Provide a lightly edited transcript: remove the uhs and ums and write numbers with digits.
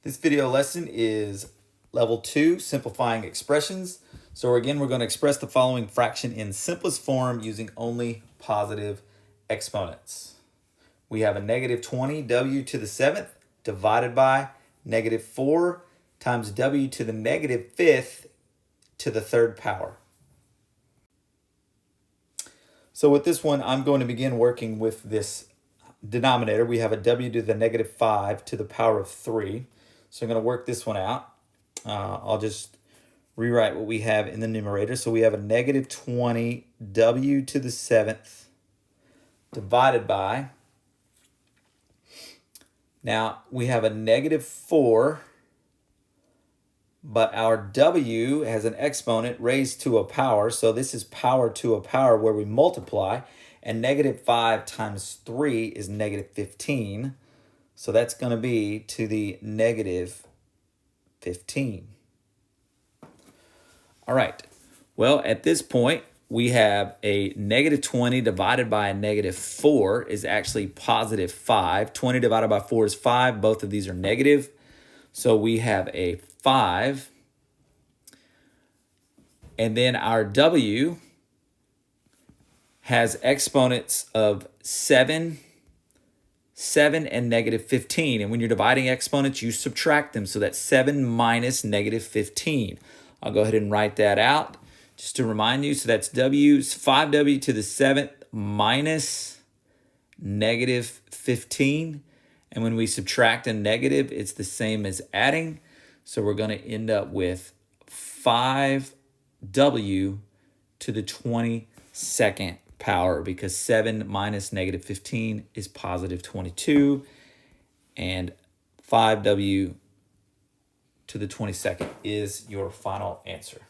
This video lesson is level 2, simplifying expressions. So again, we're going to express the following fraction in simplest form using only positive exponents. We have a negative 20 w to the 7th divided by negative 4 times w to the negative 5th to the 3rd power. So with this one, I'm going to begin working with this denominator. We have a w to the negative 5 to the power of 3. So I'm going to work this one out. I'll just rewrite what we have in the numerator. So we have a negative 20 w to the 7th divided by, now we have a negative 4, but our w has an exponent raised to a power. So this is power to a power where we multiply. And negative 5 times 3 is negative 15. So that's going to be to the negative 15. All right. Well, at this point, we have a negative 20 divided by a negative 4 is actually positive 5. 20 divided by 4 is 5. Both of these are negative. So we have a 5. And then our w has exponents of 7, and negative 15. And when you're dividing exponents, you subtract them. So that's 7 minus negative 15. I'll go ahead and write that out just to remind you. So that's 5w to the 7th minus negative 15. And when we subtract a negative, it's the same as adding. So we're going to end up with 5w to the 22nd power, because 7 minus negative 15 is positive 22, and 5w to the 22nd is your final answer.